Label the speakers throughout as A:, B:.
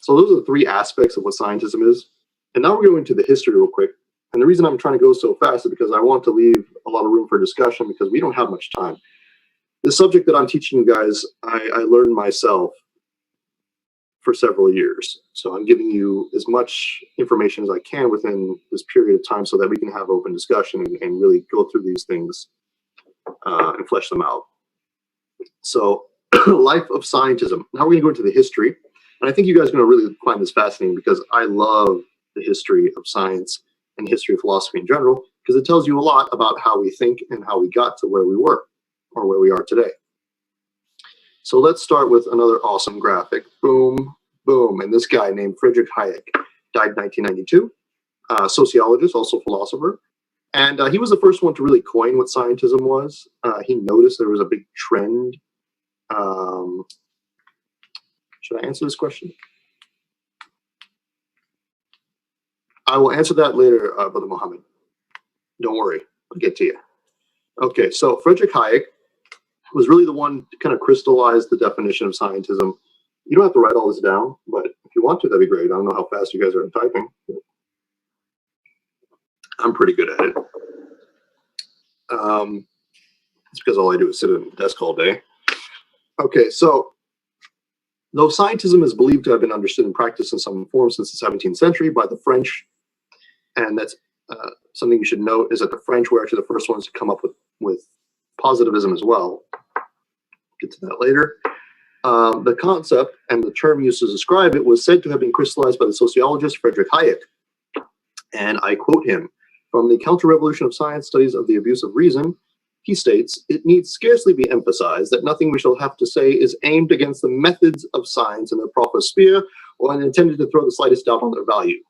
A: So those are the three aspects of what scientism is. And now we're going to the history real quick. And the reason I'm trying to go so fast is because I want to leave a lot of room for discussion because we don't have much time. The subject that I'm teaching you guys, I learned myself for several years. So I'm giving you as much information as I can within this period of time so that we can have open discussion and really go through these things and flesh them out. So life of scientism. Now we're going to go into the history. And I think you guys are going to really find this fascinating because I love the history of science and history of philosophy in general, because it tells you a lot about how we think and how we got to where we were or where we are today. So let's start with another awesome graphic. Boom, boom. And this guy named Friedrich Hayek died in 1992, sociologist, also philosopher. And he was the first one to really coin what scientism was. He noticed there was a big trend. Should I answer this question? I will answer that later, Brother Mohammed. Don't worry, I'll get to you. Okay, so Friedrich Hayek was really the one to kind of crystallize the definition of scientism. You don't have to write all this down, but if you want to, that'd be great. I don't know how fast you guys are typing. I'm pretty good at it. It's because all I do is sit at a desk all day. Okay, so though scientism is believed to have been understood and practiced in some form since the 17th century by the French, and that's something you should note is that the French were actually the first ones to come up with positivism as well. Get to that later. The concept and the term used to describe it was said to have been crystallized by the sociologist Friedrich Hayek. And I quote him, "From the counter-revolution of science studies of the abuse of reason," he states, "it needs scarcely be emphasized that nothing we shall have to say is aimed against the methods of science in their proper sphere or intended to throw the slightest doubt on their value.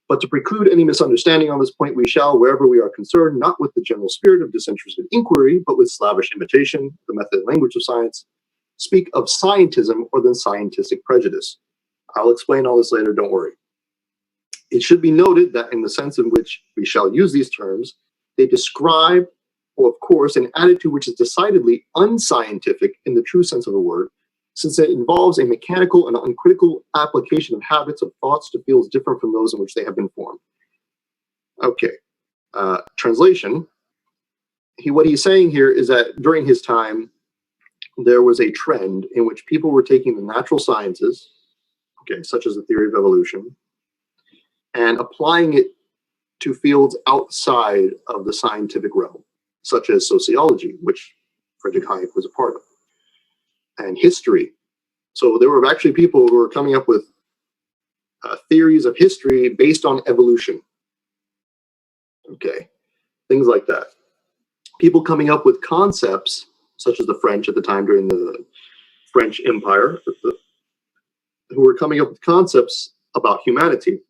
A: But to preclude any misunderstanding on this point, we shall, wherever we are concerned, not with the general spirit of disinterested inquiry, but with slavish imitation, the method and language of science, speak of scientism or than scientific prejudice." I'll explain all this later, don't worry. It should be noted that in the sense in which we shall use these terms, they describe, or of course, an attitude which is decidedly unscientific in the true sense of the word, since it involves a mechanical and uncritical application of habits of thoughts to fields different from those in which they have been formed. Okay, translation. What he's saying here is that during his time, there was a trend in which people were taking the natural sciences, okay, such as the theory of evolution, and applying it to fields outside of the scientific realm, such as sociology, which Friedrich Hayek was a part of, and history. So there were actually people who were coming up with theories of history based on evolution. Okay, things like that. People coming up with concepts, such as the French at the time during the French Empire, who were coming up with concepts about humanity.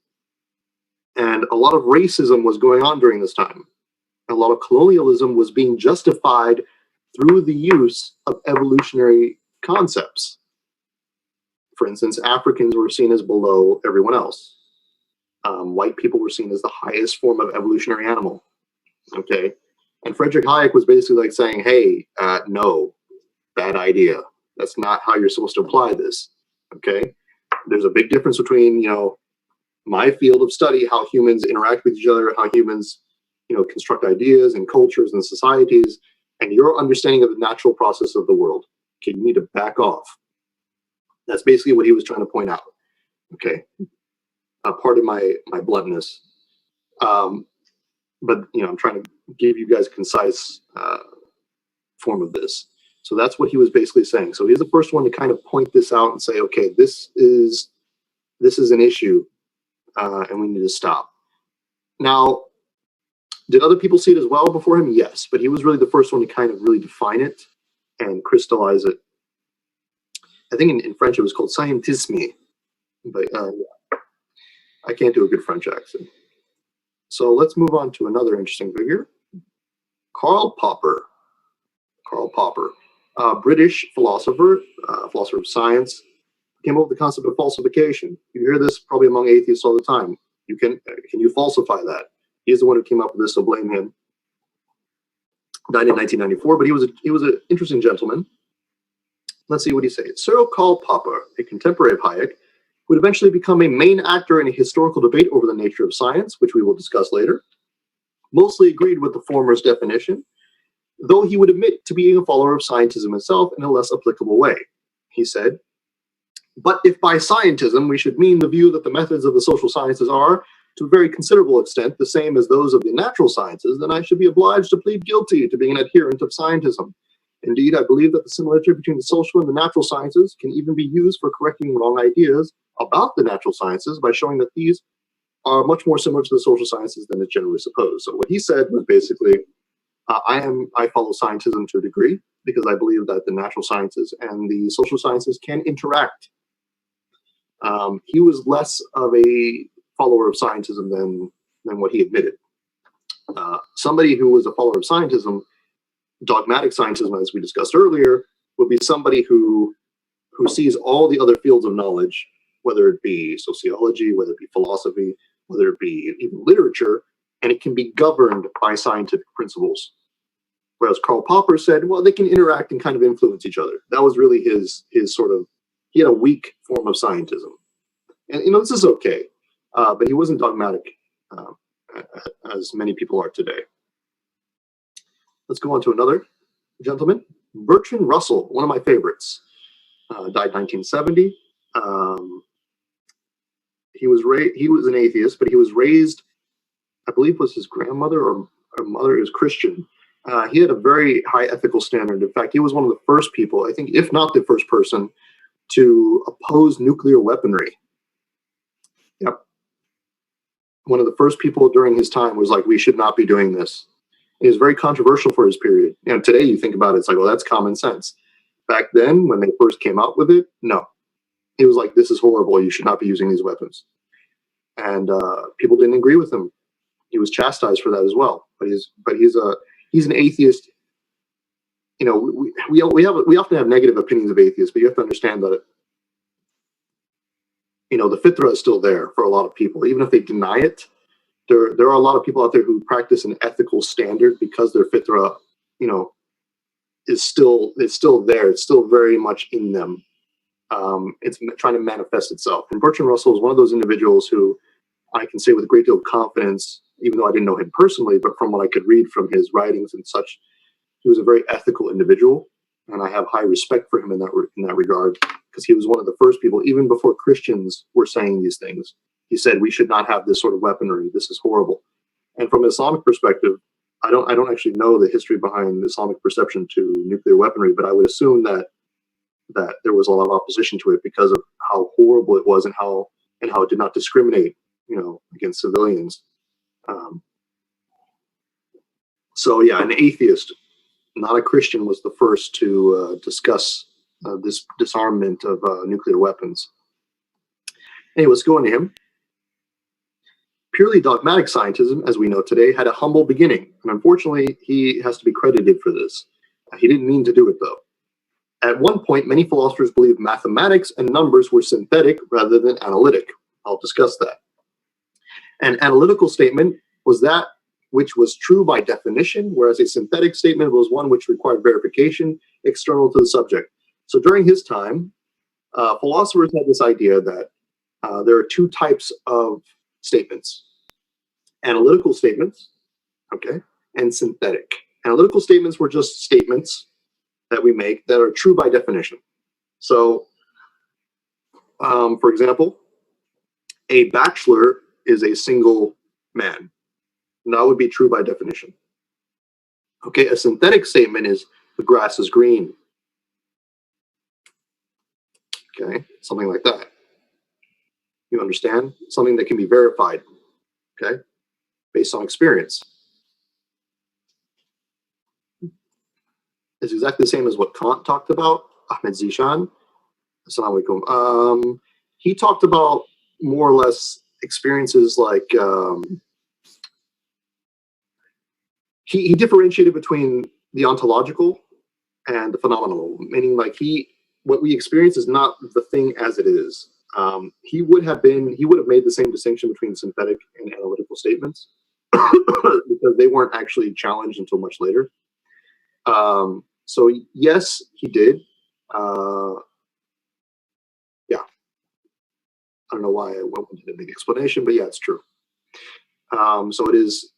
A: And a lot of racism was going on during this time. A lot of colonialism was being justified through the use of evolutionary concepts. For instance, Africans were seen as below everyone else. White people were seen as the highest form of evolutionary animal. Okay, and Friedrich Hayek was basically like saying, "Hey, no, bad idea. That's not how you're supposed to apply this." Okay, there's a big difference between, you know, my field of study, how humans interact with each other, how humans, you know, construct ideas and cultures and societies, and your understanding of the natural process of the world. Okay, you need to back off. That's basically what he was trying to point out. Okay, pardon my bluntness, but you know, I'm trying to give you guys a concise form of this. So that's what he was basically saying. So he's the first one to kind of point this out and say, okay, this is an issue, and we need to stop. Now, did other people see it as well before him? Yes, but he was really the first one to kind of really define it and crystallize it. I think in French it was called Scientisme, but I can't do a good French accent. So let's move on to another interesting figure, Karl Popper. Karl Popper, British philosopher, philosopher of science, came up with the concept of falsification. You hear this probably among atheists all the time. Can you falsify that? He's the one who came up with this, so blame him. Died in 1994, but he was an interesting gentleman. Let's see what he says. Cyril Karl Popper, a contemporary of Hayek, would eventually become a main actor in a historical debate over the nature of science, which we will discuss later, mostly agreed with the former's definition, though he would admit to being a follower of scientism himself in a less applicable way. He said, "But if by scientism we should mean the view that the methods of the social sciences are, to a very considerable extent, the same as those of the natural sciences, then I should be obliged to plead guilty to being an adherent of scientism. Indeed, I believe that the similarity between the social and the natural sciences can even be used for correcting wrong ideas about the natural sciences by showing that these are much more similar to the social sciences than is generally supposed." So what he said was basically, I follow scientism to a degree because I believe that the natural sciences and the social sciences can interact. He was less of a follower of scientism than what he admitted. Somebody who was a follower of scientism, dogmatic scientism, as we discussed earlier, would be somebody who sees all the other fields of knowledge, whether it be sociology, whether it be philosophy, whether it be even literature, and it can be governed by scientific principles. Whereas Karl Popper said, well, they can interact and kind of influence each other. That was really his sort of, he had a weak form of scientism. And, this is okay. But he wasn't dogmatic as many people are today. Let's go on to another gentleman, Bertrand Russell, one of my favorites. Died 1970. He was an atheist, but he was raised, I believe, was his grandmother or mother is Christian. He had a very high ethical standard. In fact, he was one of the first people, I think, if not the first person, to oppose nuclear weaponry. Yep. One of the first people during his time was like, we should not be doing this. It was very controversial for his period. And today you think about it, it's like, well, that's common sense. Back then, when they first came out with it, no. He was like, this is horrible. You should not be using these weapons. And people didn't agree with him. He was chastised for that as well. But he's an atheist. We often have negative opinions of atheists, but you have to understand that the fitra is still there for a lot of people, even if they deny it. There are a lot of people out there who practice an ethical standard because their fitra, is still there. It's still very much in them. It's trying to manifest itself. And Bertrand Russell is one of those individuals who I can say with a great deal of confidence, even though I didn't know him personally, but from what I could read from his writings and such, he was a very ethical individual, and I have high respect for him in that regard, because he was one of the first people, even before Christians were saying these things. He said we should not have this sort of weaponry. This is horrible. And from an Islamic perspective, I don't actually know the history behind the Islamic perception to nuclear weaponry, but I would assume that there was a lot of opposition to it because of how horrible it was and how it did not discriminate, against civilians. So yeah, an atheist, not a Christian, was the first to discuss this disarmament of nuclear weapons. Anyway, let's go into him. Purely dogmatic scientism, as we know today, had a humble beginning, and unfortunately, he has to be credited for this. He didn't mean to do it, though. At one point, many philosophers believed mathematics and numbers were synthetic rather than analytic. I'll discuss that. An analytical statement was that which was true by definition, whereas a synthetic statement was one which required verification external to the subject. So during his time, philosophers had this idea that there are two types of statements: analytical statements, okay, and synthetic. Analytical statements were just statements that we make that are true by definition. So, for example, a bachelor is a single man. And that would be true by definition. Okay, a synthetic statement is the grass is green. Okay, something like that. You understand? Something that can be verified, okay, based on experience. It's exactly the same as what Kant talked about, Ahmed Zishan. Assalamu alaikum. He talked about more or less experiences like he differentiated between the ontological and the phenomenal, meaning like what we experience is not the thing as it is. He would have made the same distinction between synthetic and analytical statements because they weren't actually challenged until much later. So yes, he did. Yeah. I don't know why I went into the big explanation, but yeah, it's true. So it is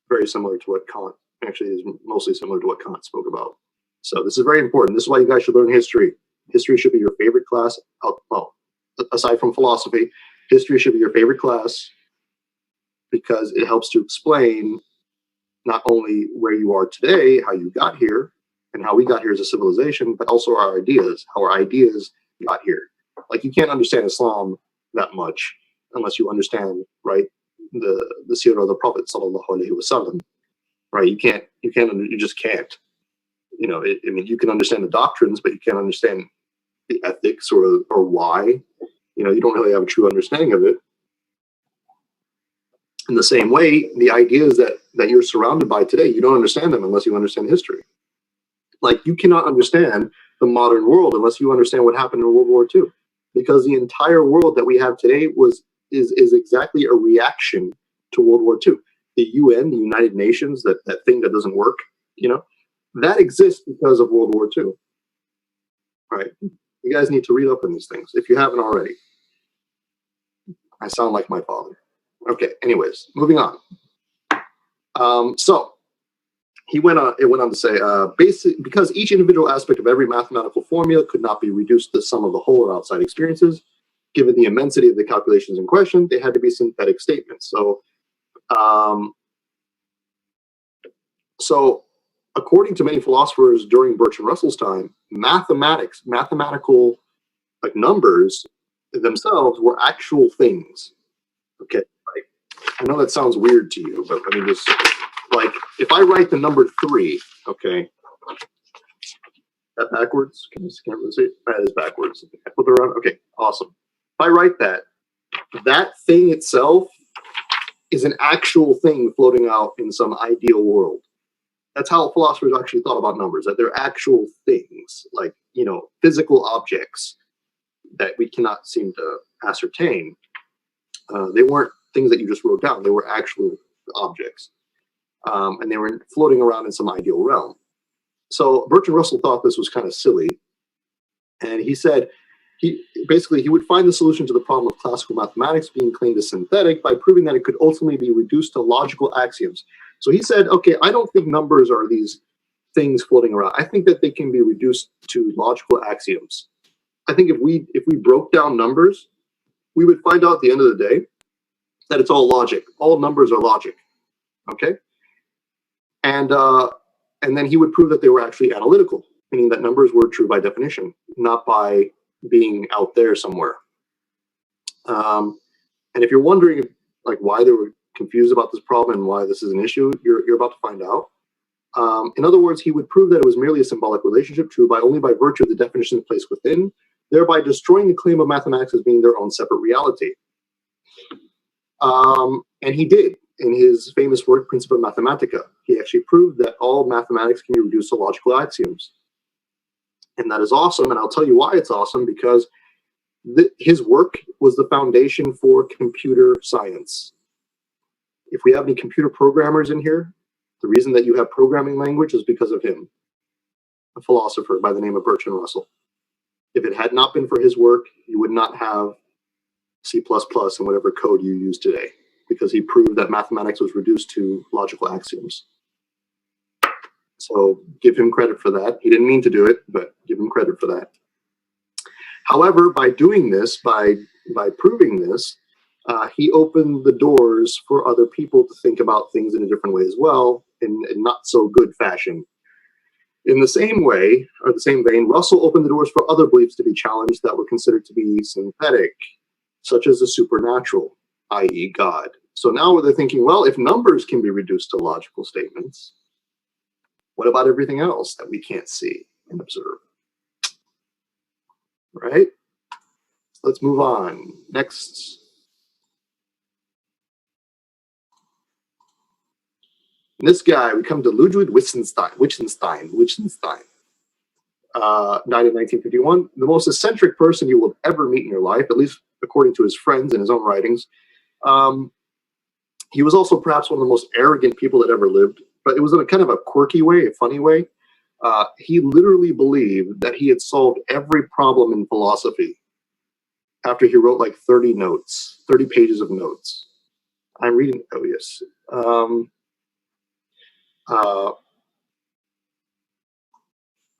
A: very similar to what Kant, actually is mostly similar to what Kant spoke about. So this is very important. This is why you guys should learn history. History should be your favorite class. Well, aside from philosophy, history should be your favorite class because it helps to explain not only where you are today, how you got here, and how we got here as a civilization, but also our ideas, how our ideas got here. Like, you can't understand Islam that much unless you understand, right, the seerah of the Prophet sallallahu alaihi wasallam, right? You just can't. You know, I mean, you can understand the doctrines, but you can't understand the ethics or why. You know, you don't really have a true understanding of it. In the same way, the ideas that you're surrounded by today, you don't understand them unless you understand history. Like, you cannot understand the modern world unless you understand what happened in World War II, because the entire world that we have today is exactly a reaction to World War II. The UN, the United Nations, that thing that doesn't work, you know, that exists because of World War II. Right? You guys need to read up on these things if you haven't already. I sound like my father. Okay, anyways, moving on. So it went on to say, because each individual aspect of every mathematical formula could not be reduced to the sum of the whole or outside experiences, given the immensity of the calculations in question, they had to be synthetic statements. So according to many philosophers during Bertrand Russell's time, mathematical like numbers themselves were actual things. Okay, like, I know that sounds weird to you, but I mean, just like, if I write the number 3, okay, that backwards? Can you really see it? That is backwards. I flip it around. Okay, awesome. If I write that thing itself is an actual thing floating out in some ideal world. That's how philosophers actually thought about numbers, that they're actual things, like, you know, physical objects that we cannot seem to ascertain. They weren't things that you just wrote down. They were actual objects. And they were floating around in some ideal realm. So Bertrand Russell thought this was kind of silly. And he said he would find the solution to the problem of classical mathematics being claimed as synthetic by proving that it could ultimately be reduced to logical axioms. So he said, okay, I don't think numbers are these things floating around. I think that they can be reduced to logical axioms. I think if we broke down numbers, we would find out at the end of the day that it's all logic. All numbers are logic. Okay? And then he would prove that they were actually analytical, meaning that numbers were true by definition, not by being out there somewhere. And if you're wondering, like, why they were confused about this problem and why this is an issue, you're about to find out. In other words, he would prove that it was merely a symbolic relationship, true only by virtue of the definitions placed within, thereby destroying the claim of mathematics as being their own separate reality. And he did. In his famous work, Principia Mathematica, he actually proved that all mathematics can be reduced to logical axioms. And that is awesome, and I'll tell you why it's awesome, because his work was the foundation for computer science. If we have any computer programmers in here, the reason that you have programming language is because of him, a philosopher by the name of Bertrand Russell. If it had not been for his work, you would not have C++ and whatever code you use today, because he proved that mathematics was reduced to logical axioms. So give him credit for that. He didn't mean to do it, but give him credit for that. However, by doing this, by proving this, he opened the doors for other people to think about things in a different way as well, in not so good fashion. In the same way, or the same vein, Russell opened the doors for other beliefs to be challenged that were considered to be synthetic, such as the supernatural, i.e. God. So now they're thinking, well, if numbers can be reduced to logical statements, what about everything else that we can't see and observe? Right? Let's move on. Next. This guy, we come to Ludwig Wittgenstein, died in 1951. The most eccentric person you will ever meet in your life, at least according to his friends and his own writings. He was also perhaps one of the most arrogant people that ever lived, but it was in a kind of a quirky way, a funny way. He literally believed that he had solved every problem in philosophy. after he wrote like 30 notes, 30 pages of notes. I'm reading, oh yes.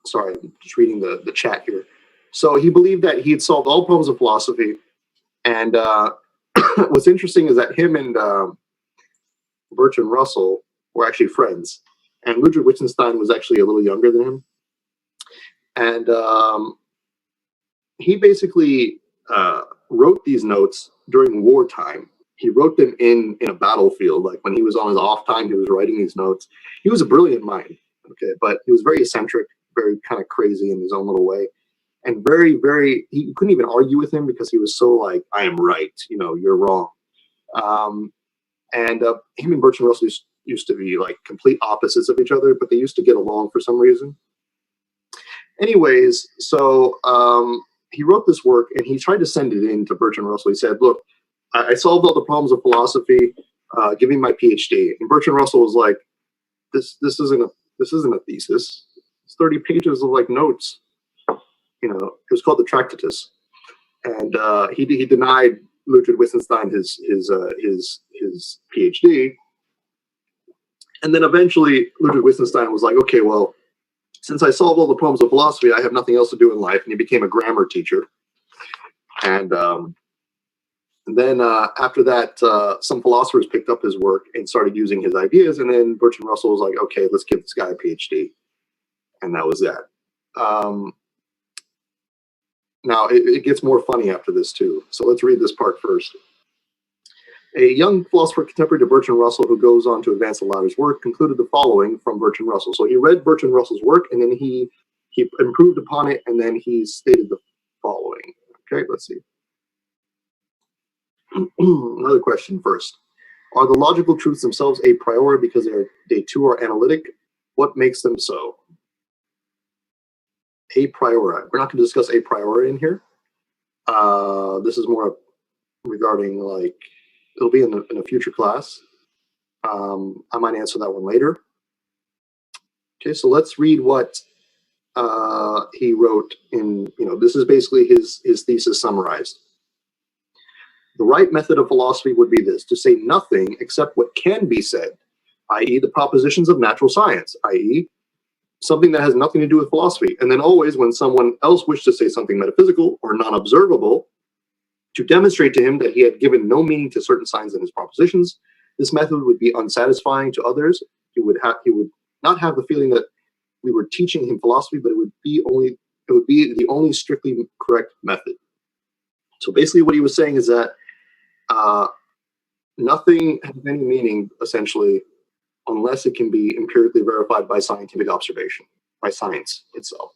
A: Sorry, I'm just reading the chat here. So he believed that he had solved all problems of philosophy. And what's interesting is that him and Bertrand Russell were actually friends. And Ludwig Wittgenstein was actually a little younger than him. And he basically wrote these notes during wartime. He wrote them in a battlefield. Like when he was on his off time, he was writing these notes. He was a brilliant mind, okay, but he was very eccentric, very kind of crazy in his own little way, and very, very. You couldn't even argue with him because he was so like, "I am right," you're wrong. And him and Bertrand Russell used to be like complete opposites of each other, but they used to get along for some reason. Anyways, so he wrote this work and he tried to send it in to Bertrand Russell. He said, "Look, I solved all the problems of philosophy. Give me my PhD." And Bertrand Russell was like, "This isn't a thesis. It's 30 pages of like notes. It was called the Tractatus." And he denied Ludwig Wittgenstein his PhD. And then eventually Ludwig Wittgenstein was like, "Okay, well, since I solved all the problems of philosophy, I have nothing else to do in life." And he became a grammar teacher. And then after that, some philosophers picked up his work and started using his ideas. And then Bertrand Russell was like, "Okay, let's give this guy a PhD." And that was that. Now, it gets more funny after this, too. So let's read this part first. A young philosopher contemporary to Bertrand Russell, who goes on to advance the latter's work, concluded the following from Bertrand Russell. So he read Bertrand Russell's work, and then he improved upon it, and then he stated the following. Okay, let's see. Another question first. Are the logical truths themselves a priori because they too are analytic? What makes them so? A priori. We're not going to discuss a priori in here. This is more regarding like, it'll be in a future class. I might answer that one later. Okay, so let's read what he wrote in, this is basically his thesis summarized. The right method of philosophy would be this: to say nothing except what can be said, i.e. the propositions of natural science, i.e. something that has nothing to do with philosophy. And then always when someone else wished to say something metaphysical or non-observable, to demonstrate to him that he had given no meaning to certain signs in his propositions. This method would be unsatisfying to others. He would not have the feeling that we were teaching him philosophy, but it would be the only strictly correct method. So basically what he was saying is that nothing has any meaning, essentially, unless it can be empirically verified by scientific observation, by science itself.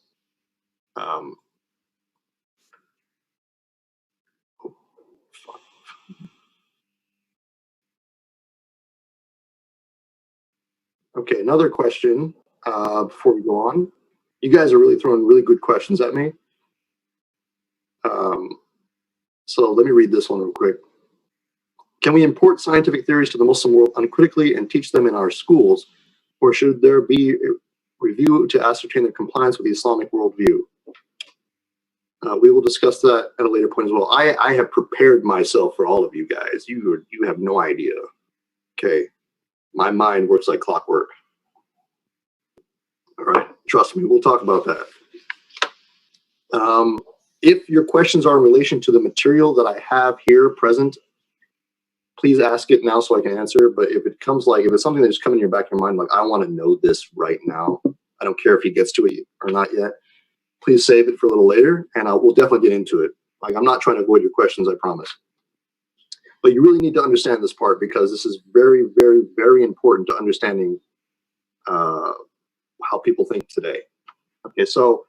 A: Okay, another question before we go on. You guys are really throwing really good questions at me. So let me read this one real quick. Can we import scientific theories to the Muslim world uncritically and teach them in our schools, or should there be a review to ascertain their compliance with the Islamic worldview? We will discuss that at a later point as well. I have prepared myself for all of you guys. You have no idea. Okay, my mind works like clockwork. All right, trust me, we'll talk about that. If your questions are in relation to the material that I have here present, please ask it now so I can answer. But if it's something that just comes in your back of your mind, like I want to know this right now, I don't care if he gets to it or not yet, please save it for a little later, and we'll definitely get into it. Like, I'm not trying to avoid your questions, I promise. But you really need to understand this part, because this is very, very, very important to understanding how people think today. Okay, so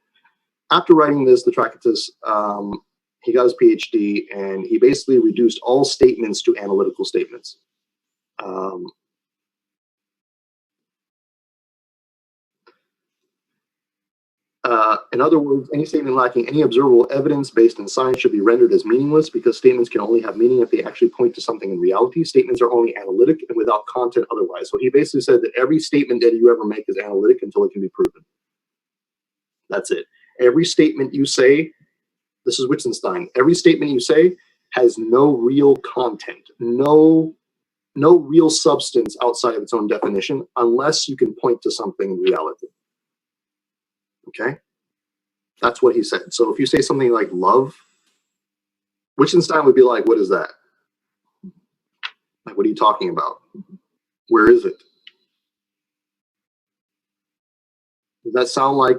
A: after writing this, the Tractatus, he got his PhD, and he basically reduced all statements to analytical statements. In other words, any statement lacking any observable evidence based in science should be rendered as meaningless, because statements can only have meaning if they actually point to something in reality. Statements are only analytic and without content otherwise. So he basically said that every statement that you ever make is analytic until it can be proven. That's it. Every statement you say, this is Wittgenstein, every statement you say has no real content, no real substance outside of its own definition, unless you can point to something in reality. Okay? That's what he said. So if you say something like love, Wittgenstein would be like, what is that? Like, what are you talking about? Where is it? Does that sound like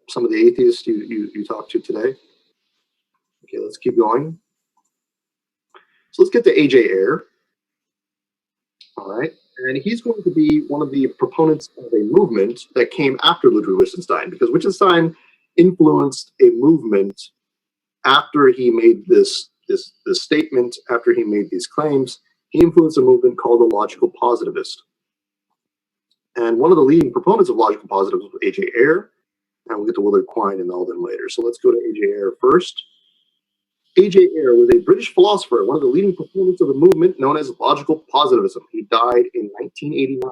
A: some of the atheists you talked to today? Okay, let's keep going. So let's get to A.J. Ayer. All right. And he's going to be one of the proponents of a movement that came after Ludwig Wittgenstein, because Wittgenstein influenced a movement after he made this statement, after he made these claims. He influenced a movement called the logical positivist. And one of the leading proponents of logical positivism was A.J. Ayer, and we'll get to Willard Quine and all them later. So let's go to A.J. Ayer first. A.J. Ayer was a British philosopher, one of the leading proponents of the movement known as logical positivism. He died in 1989.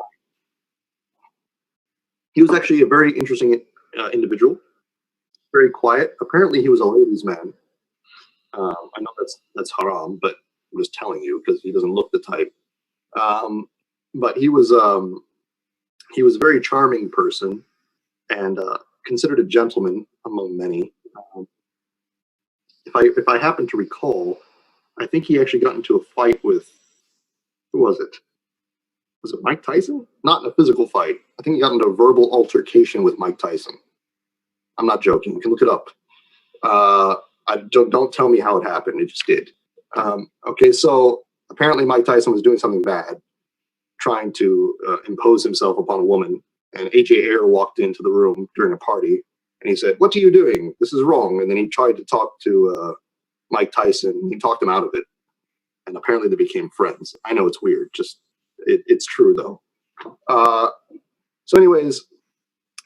A: He was actually a very interesting individual, very quiet. Apparently, he was a ladies' man. I know that's haram, but I'm just telling you because he doesn't look the type. But he was a very charming person and considered a gentleman among many. If I happen to recall, I think he actually got into a fight with, who was it? Was it Mike Tyson? Not in a physical fight. I think he got into a verbal altercation with Mike Tyson. I'm not joking. You can look it up. Don't tell me how it happened. It just did. Okay, so apparently Mike Tyson was doing something bad, trying to impose himself upon a woman. And A.J. Ayer walked into the room during a party, and he said, "What are you doing? This is wrong." And then he tried to talk to Mike Tyson. He talked him out of it, and apparently they became friends. I know it's weird, just it's true though. So anyways,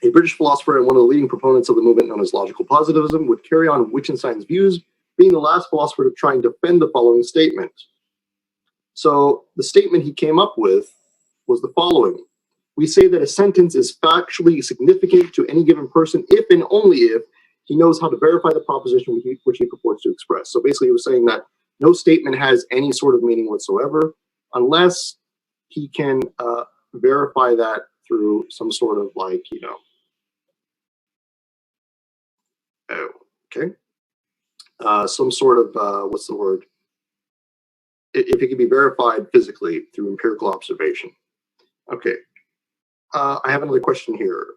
A: a British philosopher and one of the leading proponents of the movement known as logical positivism would carry on Wittgenstein's views, being the last philosopher to try and defend the following statement. So the statement he came up with was the following: we say that a sentence is factually significant to any given person if and only if he knows how to verify the proposition which he purports to express. So basically he was saying that no statement has any sort of meaning whatsoever unless he can verify that through some sort of like, some sort of, what's the word? If it can be verified physically through empirical observation. Okay. I have another question here.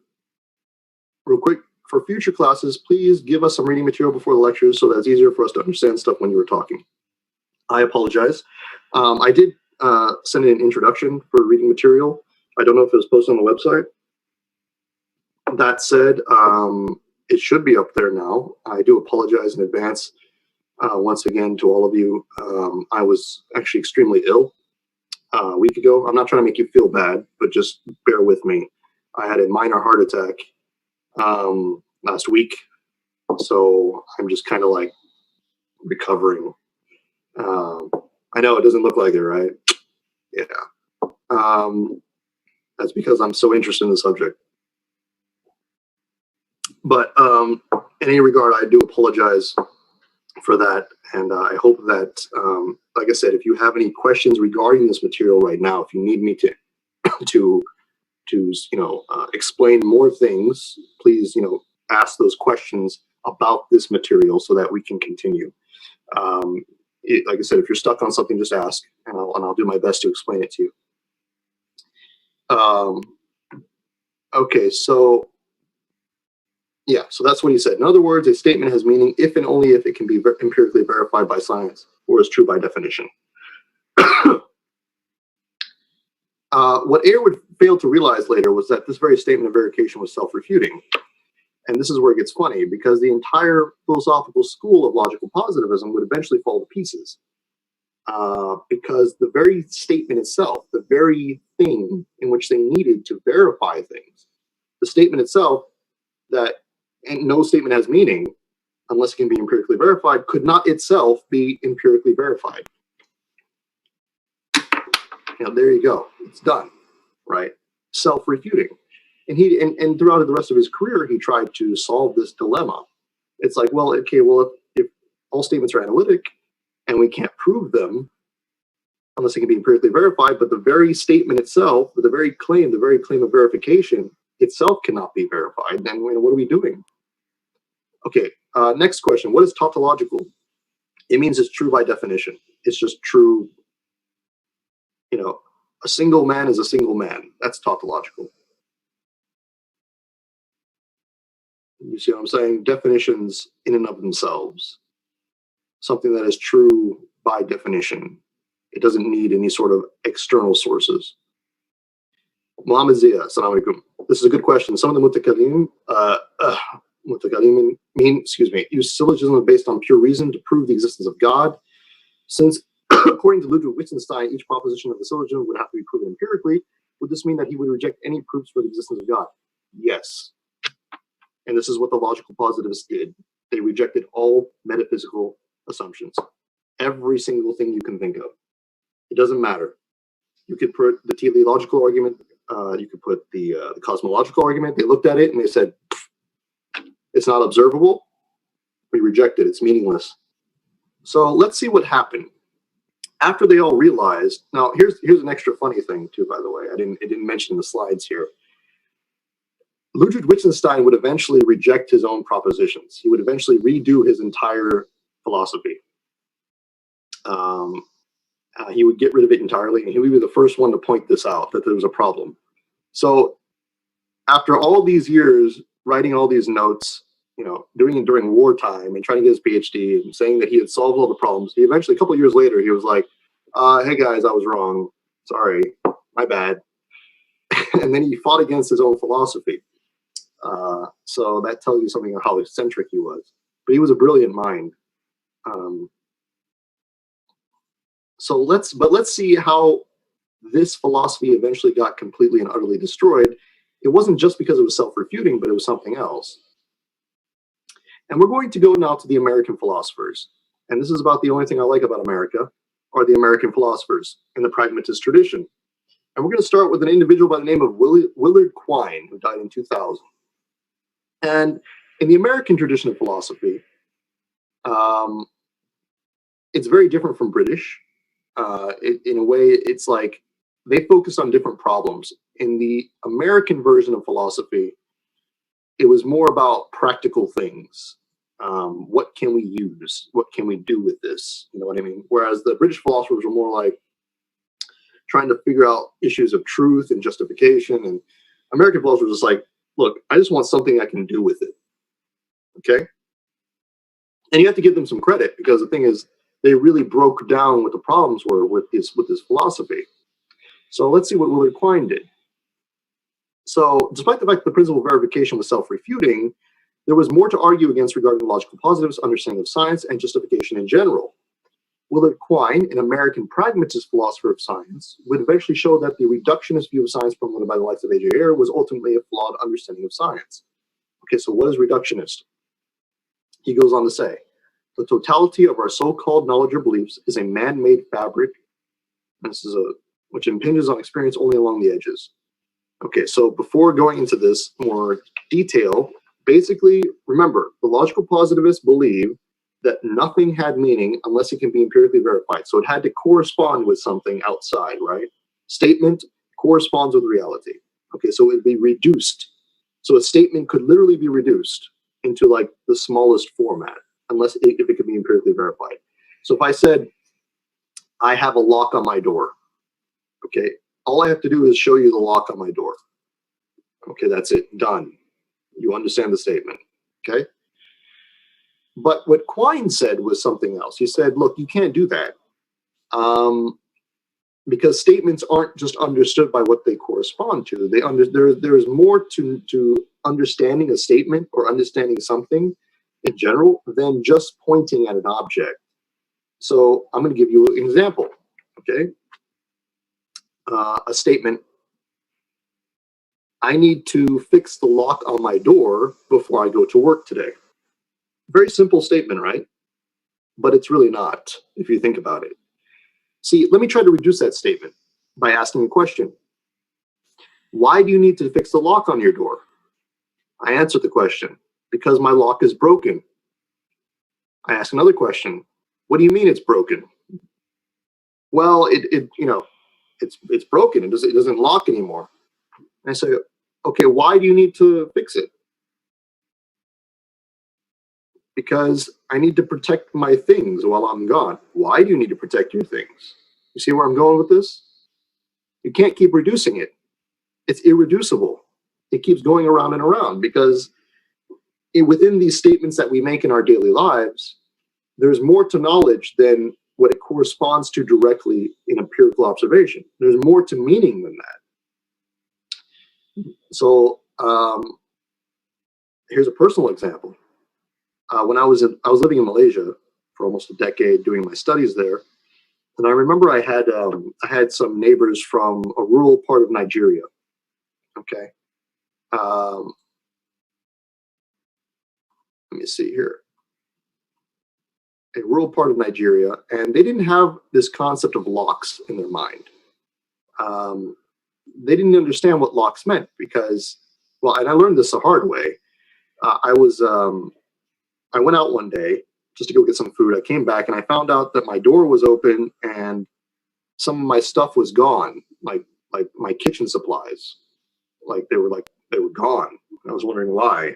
A: Real quick, for future classes, please give us some reading material before the lectures so that it's easier for us to understand stuff when you were talking. I apologize. I did send in an introduction for reading material. I don't know if it was posted on the website. That said, it should be up there now. I do apologize in advance once again to all of you. I was actually extremely ill a week ago. I'm not trying to make you feel bad, but just bear with me. I had a minor heart attack last week, so I'm just kind of like recovering. I know it doesn't look like it, right? Yeah. That's because I'm so interested in the subject. But in any regard, I do apologize for that, and I hope that, like I said, if you have any questions regarding this material right now, if you need me to explain more things, please ask those questions about this material so that we can continue. Like I said, if you're stuck on something, just ask, and I'll do my best to explain it to you. Okay, so yeah, so that's what he said. In other words, a statement has meaning if and only if it can be empirically verified by science or is true by definition. What Ayer would fail to realize later was that this very statement of verification was self-refuting. And this is where it gets funny, because the entire philosophical school of logical positivism would eventually fall to pieces. Because the very statement itself, the very thing in which they needed to verify things, the statement itself that no statement has meaning unless it can be empirically verified, could not itself be empirically verified. There you go. It's done, right? Self-refuting. And throughout the rest of his career, he tried to solve this dilemma. It's like, well, okay, well, if all statements are analytic, and we can't prove them unless it can be empirically verified. But the very statement itself, the very claim of verification itself cannot be verified. Then what are we doing? Okay, next question. What is tautological? It means it's true by definition. It's just true. A single man is a single man. That's tautological. You see what I'm saying? Definitions in and of themselves. Something that is true by definition. It doesn't need any sort of external sources. Muhammad Zia, assalamu alaikum. This is a good question. Some of the mutakallim use syllogism based on pure reason to prove the existence of God. Since, according to Ludwig Wittgenstein, each proposition of the syllogism would have to be proven empirically, would this mean that he would reject any proofs for the existence of God? Yes. And this is what the logical positivists did. They rejected all metaphysical assumptions. Every single thing you can think of. It doesn't matter. You could put the teleological argument, you could put the cosmological argument. They looked at it and they said, it's not observable. We reject it. It's meaningless. So let's see what happened. After they all realized, now here's an extra funny thing too, by the way. I didn't mention in the slides here. Ludwig Wittgenstein would eventually reject his own propositions. He would eventually redo his entire philosophy. He would get rid of it entirely, and he would be the first one to point this out, that there was a problem. So after all these years writing all these notes, doing it during wartime and trying to get his PhD and saying that he had solved all the problems, he eventually, a couple of years later, he was like, hey guys, I was wrong. Sorry, my bad. And then he fought against his own philosophy. So that tells you something of how eccentric he was. But he was a brilliant mind. So let's see how this philosophy eventually got completely and utterly destroyed. It wasn't just because it was self-refuting, but it was something else. And we're going to go now to the American philosophers. And this is about the only thing I like about America, are the American philosophers in the pragmatist tradition. And we're going to start with an individual by the name of Willard Quine, who died in 2000. And in the American tradition of philosophy, it's very different from British. In a way, it's like they focus on different problems. In the American version of philosophy, it was more about practical things. What can we use? What can we do with this? You know what I mean? Whereas the British philosophers were more like trying to figure out issues of truth and justification. And American philosophers were just like, look, I just want something I can do with it. Okay? And you have to give them some credit, because the thing is, they really broke down what the problems were with this philosophy. So let's see what Willard Quine did. So despite the fact that the principle of verification was self-refuting, there was more to argue against regarding the logical positives' understanding of science and justification in general. Willard Quine, an American pragmatist philosopher of science, would eventually show that the reductionist view of science promoted by the likes of A.J. Ayer was ultimately a flawed understanding of science. Okay, so what is reductionist? He goes on to say, the totality of our so-called knowledge or beliefs is a man-made fabric, which impinges on experience only along the edges. Okay, so before going into this more detail, basically, remember, the logical positivists believe that nothing had meaning unless it can be empirically verified. So it had to correspond with something outside, right? Statement corresponds with reality. Okay, so it'd be reduced. So a statement could literally be reduced into like the smallest format, unless if it could be empirically verified. So if I said, I have a lock on my door, okay, all I have to do is show you the lock on my door. Okay, that's it, done. You understand the statement, okay? But what Quine said was something else. He said, look, you can't do that, because statements aren't just understood by what they correspond to. There's more to understanding a statement or understanding something in general than just pointing at an object. So I'm going to give you an example, okay? A statement, I need to fix the lock on my door before I go to work today. Very simple statement, right? But it's really not, if you think about it. See, let me try to reduce that statement by asking a question. Why do you need to fix the lock on your door? I answered the question, because my lock is broken. I ask another question. What do you mean it's broken? Well, it's broken. It doesn't lock anymore. And I say, okay, why do you need to fix it? Because I need to protect my things while I'm gone. Why do you need to protect your things? You see where I'm going with this? You can't keep reducing it. It's irreducible. It keeps going around and around because within these statements that we make in our daily lives, there's more to knowledge than what it corresponds to directly in empirical observation. There's more to meaning than that. So here's a personal example. When I was living in Malaysia for almost a decade doing my studies there, and I remember I had some neighbors from a rural part of Nigeria. Okay, let me see here. A rural part of Nigeria, and they didn't have this concept of locks in their mind. They didn't understand what locks meant because, well, and I learned this the hard way. I went out one day just to go get some food. I came back and I found out that my door was open and some of my stuff was gone, like my kitchen supplies, they were gone. I was wondering why,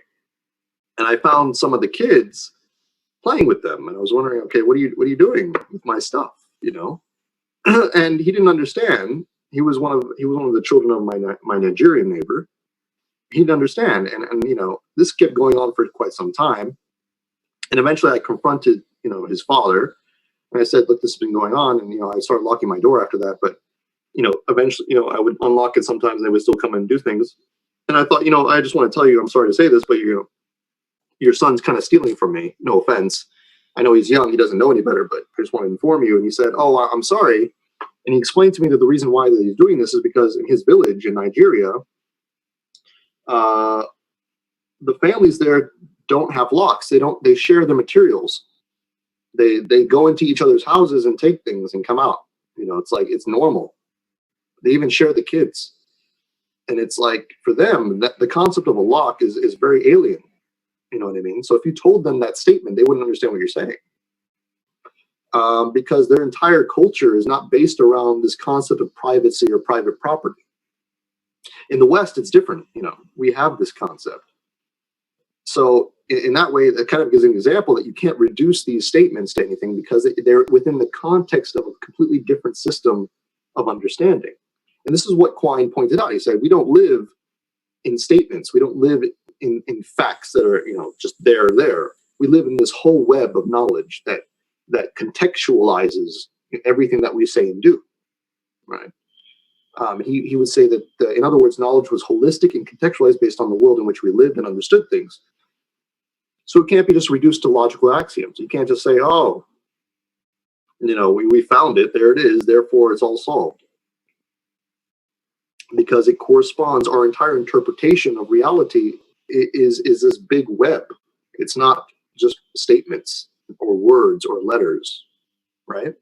A: and I found some of the kids playing with them, and I was wondering, okay, what are you doing with my stuff, And he didn't understand. He was one of the children of my Nigerian neighbor. He didn't understand, and this kept going on for quite some time. And eventually I confronted, his father, and I said, look, this has been going on. And, I started locking my door after that. But, eventually, I would unlock it sometimes and they would still come in and do things. And I thought, I just want to tell you, I'm sorry to say this, but, your son's kind of stealing from me. No offense. I know he's young. He doesn't know any better, but I just want to inform you. And he said, oh, I'm sorry. And he explained to me that the reason why that he's doing this is because in his village in Nigeria, the families there don't have locks. They share the materials. They go into each other's houses and take things and come out. It's normal. They even share the kids. And it's like, for them, that the concept of a lock is very alien. You know what I mean? So if you told them that statement, they wouldn't understand what you're saying. Because their entire culture is not based around this concept of privacy or private property. In the West, it's different. We have this concept. So in that way, that kind of gives an example that you can't reduce these statements to anything because they're within the context of a completely different system of understanding. And this is what Quine pointed out. He said, we don't live in statements. We don't live in facts that are, just there. We live in this whole web of knowledge that contextualizes everything that we say and do, right? He would say that, in other words, knowledge was holistic and contextualized based on the world in which we lived and understood things. So it can't be just reduced to logical axioms. You can't just say, oh, we found it, there it is, therefore it's all solved. Because it corresponds, our entire interpretation of reality is this big web. It's not just statements or words or letters, right?